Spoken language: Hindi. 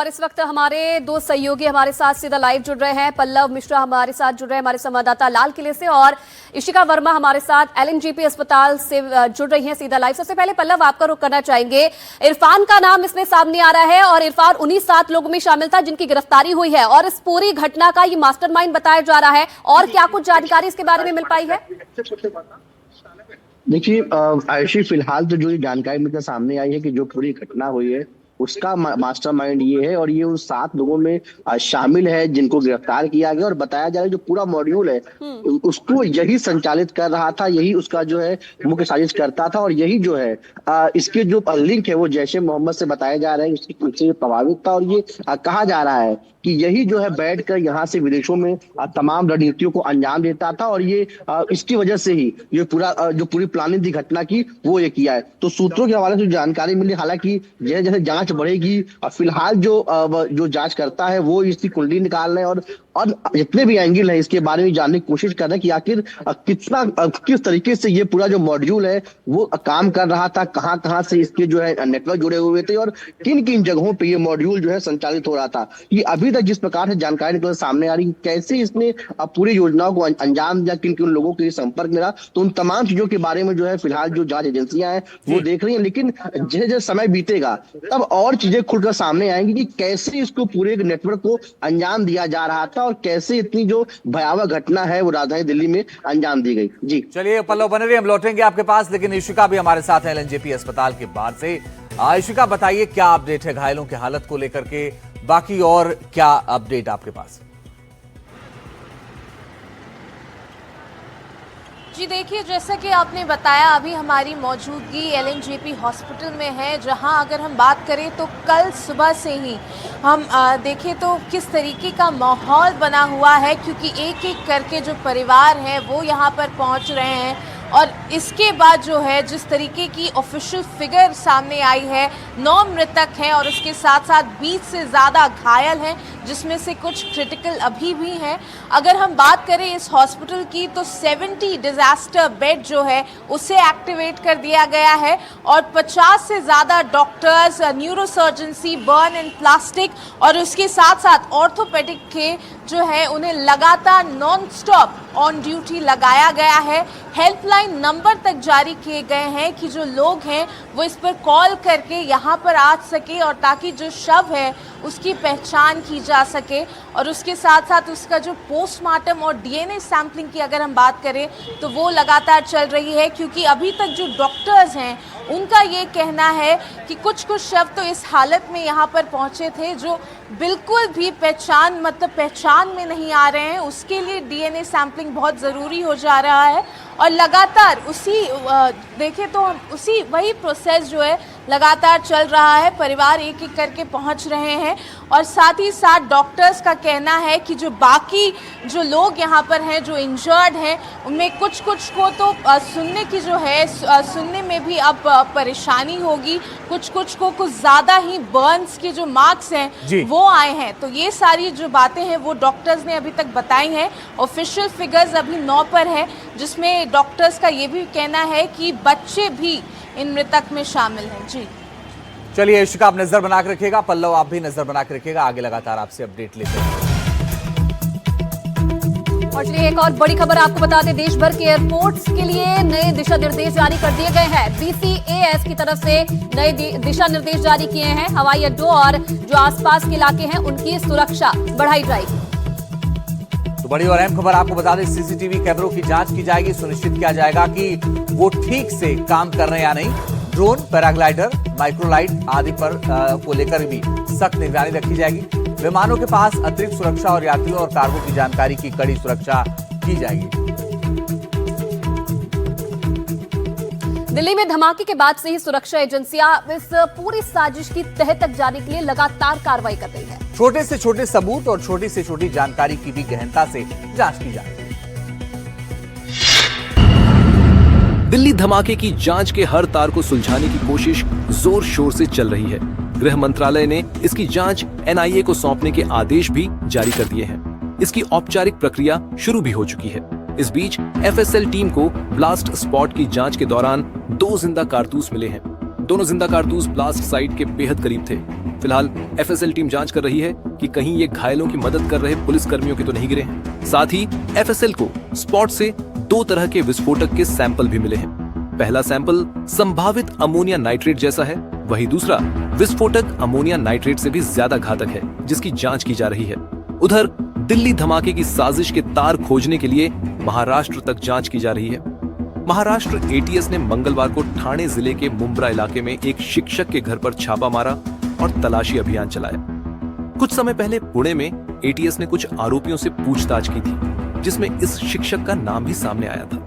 और इस वक्त हमारे दो सहयोगी हमारे साथ सीधा लाइव जुड़ रहे हैं। पल्लव मिश्रा हमारे साथ जुड़ रहे हैं, हमारे संवाददाता लाल किले से, और इशिका वर्मा हमारे साथ एलएनजेपी अस्पताल से जुड़ रही हैं सीधा लाइव। सबसे पहले पल्लव आपका रुख करना चाहेंगे, इरफान का नाम इसमें सामने आ रहा है और इरफान उन्हीं 7 लोगों में शामिल था जिनकी गिरफ्तारी हुई है और इस पूरी घटना का ये मास्टरमाइंड बताया जा रहा है। और क्या कुछ जानकारी इसके बारे में मिल पाई है? देखिए आयुषी, फिलहाल तो जो जानकारी मेरे सामने आई है कि जो पूरी घटना हुई है उसका मास्टरमाइंड ये है और ये उन 7 लोगों में शामिल है जिनको गिरफ्तार किया गया। और बताया जा रहा है जो पूरा मॉड्यूल है उसको यही संचालित कर रहा था, यही उसका जो है मुख्य साजिश करता था और यही जो है इसके जो लिंक है वो जैशे मोहम्मद से बताया जा रहा है, उससे प्रभावित था। और ये कहा जा रहा है कि यही जो है बैठकर यहाँ से विदेशों में तमाम रणनीतियों को अंजाम देता था और ये इसकी वजह से ही ये जो पूरी प्लानिंग थी घटना की वो ये किया है। तो सूत्रों के हवाले से जो जानकारी मिली, हालांकि जैसे जैसे जांच बढ़ेगी फिलहाल जो जांच करता है वो इसकी कुंडली निकाल रहे हैं और जितने भी एंगल है इसके बारे में जानने की कोशिश कर रहे हैं कि आखिर किस तरीके से ये पूरा जो मॉड्यूल है वो काम कर रहा था, कहां से इसके जो है नेटवर्क जुड़े हुए थे और किन किन जगहों पे ये मॉड्यूल जो है संचालित हो रहा था। ये अभी तक जिस प्रकार से जानकारी निकल सामने आ रही कैसे इसने पूरी योजनाओं को अंजाम दिया, किन किन लोगों के संपर्क में रहा, तो उन तमाम चीजों के बारे में जो है फिलहाल जो जांच एजेंसियां हैं वो देख रही हैं। लेकिन जैसे जैसे समय बीतेगा तब और चीजें खुलकर सामने आएंगी कि कैसे इसको पूरे नेटवर्क को अंजाम दिया जा रहा था और कैसे इतनी जो भयावह घटना है वो राजधानी दिल्ली में अंजाम दी गई। जी चलिए पल्लव बने रहिए, हम लौटेंगे आपके पास, लेकिन इशिका भी हमारे साथ है एलएनजेपी अस्पताल के बाहर से। इशिका बताइए क्या अपडेट है घायलों की हालत को लेकर के, बाकी और क्या अपडेट आपके पास? जी देखिए, जैसा कि आपने बताया अभी हमारी मौजूदगी एलएनजेपी हॉस्पिटल में है, जहां अगर हम बात करें तो कल सुबह से ही हम देखें तो किस तरीके का माहौल बना हुआ है, क्योंकि एक एक करके जो परिवार हैं वो यहां पर पहुंच रहे हैं। और इसके बाद जो है जिस तरीके की ऑफिशियल फिगर सामने आई है, 9 मृतक हैं और उसके साथ साथ 20 से ज़्यादा घायल हैं, जिसमें से कुछ क्रिटिकल अभी भी हैं। अगर हम बात करें इस हॉस्पिटल की तो 70 डिज़ास्टर बेड जो है उसे एक्टिवेट कर दिया गया है और 50 से ज़्यादा डॉक्टर्स, न्यूरोसर्जेंसी, बर्न एंड प्लास्टिक और उसके साथ साथ ऑर्थोपेडिक के जो है उन्हें लगातार नॉन स्टॉप ऑन ड्यूटी लगाया गया है। हेल्पलाइन नंबर तक जारी किए गए हैं कि जो लोग हैं वो इस पर कॉल करके यहाँ पर आ सके और ताकि जो शव है उसकी पहचान की जा सके। और उसके साथ साथ उसका जो पोस्टमार्टम और डीएनए सैंपलिंग की अगर हम बात करें तो वो लगातार चल रही है, क्योंकि अभी तक जो डॉक्टर्स हैं उनका ये कहना है कि कुछ शव तो इस हालत में यहाँ पर पहुँचे थे जो बिल्कुल भी पहचान में नहीं आ रहे हैं। उसके लिए डीएनए सैंपलिंग बहुत ज़रूरी हो जा रहा है और लगातार वही प्रोसेस जो है लगातार चल रहा है। परिवार एक एक करके पहुंच रहे हैं और साथ ही साथ डॉक्टर्स का कहना है कि जो बाकी जो लोग यहाँ पर हैं जो इंजर्ड हैं उनमें कुछ को तो सुनने की जो है सुनने में भी अब परेशानी होगी, कुछ को कुछ ज़्यादा ही बर्न्स के जो मार्क्स हैं वो आए हैं। तो ये सारी जो बातें हैं वो डॉक्टर्स ने अभी तक बताई हैं। ऑफिशियल फिगर्स अभी 9 पर है, जिसमें डॉक्टर्स का ये भी कहना है कि बच्चे भी इन मृतक में शामिल हैं। जी चलिए इशिका, आप नजर बना के रखिएगा, पल्लव आप भी नजर बना के रखिएगा, आगे लगातार आपसे अपडेट लेते हैं। और चलिए एक और बड़ी खबर आपको बता दें, देश भर के एयरपोर्ट्स के लिए नए दिशा निर्देश जारी कर दिए गए हैं। BCAS की तरफ से नए दिशा निर्देश जारी किए हैं। हवाई अड्डों और जो आसपास के इलाके हैं उनकी सुरक्षा बढ़ाई जाएगी। तो बड़ी और अहम खबर आपको बता दें, सीसीटीवी कैमरों की जांच की जाएगी, सुनिश्चित किया जाएगा कि वो ठीक से काम कर रहे हैं या नहीं। ड्रोन, पैराग्लाइडर, माइक्रोलाइट आदि पर को लेकर भी सख्त निगरानी रखी जाएगी। विमानों के पास अतिरिक्त सुरक्षा और यात्रियों और कार्गो की जानकारी की कड़ी सुरक्षा की जाएगी। दिल्ली में धमाके के बाद से ही सुरक्षा एजेंसियां इस पूरी साजिश की तह तक जाने के लिए लगातार कार्रवाई कर रही है। छोटे से छोटे सबूत और छोटी से छोटी जानकारी की भी गहनता से जांच की जाएगी। दिल्ली धमाके की जांच के हर तार को सुलझाने की कोशिश जोर शोर से चल रही है। गृह मंत्रालय ने इसकी जांच एनआईए को सौंपने के आदेश भी जारी कर दिए हैं। इसकी औपचारिक प्रक्रिया शुरू भी हो चुकी है। इस बीच एफएसएल टीम को ब्लास्ट स्पॉट की जांच के दौरान 2 जिंदा कारतूस मिले हैं। दोनों जिंदा कारतूस ब्लास्ट साइट के बेहद करीब थे। फिलहाल एफएसएल टीम जांच कर रही है कि कहीं ये घायलों की मदद कर रहे पुलिस कर्मियों के तो नहीं गिरे हैं। साथ ही एफएसएल को स्पॉट से 2 तरह के विस्फोटक के सैंपल भी मिले हैं। पहला सैंपल संभावित अमोनिया नाइट्रेट जैसा है, वहीं दूसरा विस्फोटक अमोनिया नाइट्रेट से भी ज्यादा घातक है, जिसकी जांच की जा रही है। उधर दिल्ली धमाके की साजिश के तार खोजने के लिए महाराष्ट्र तक जांच की जा रही है। महाराष्ट्र एटीएस ने मंगलवार को ठाणे जिले के मुंब्रा इलाके में एक शिक्षक के घर पर छापा मारा और तलाशी अभियान चलाया। कुछ समय पहले पुणे में एटीएस ने कुछ आरोपियों से पूछताछ की थी, जिसमें इस शिक्षक का नाम भी सामने आया था।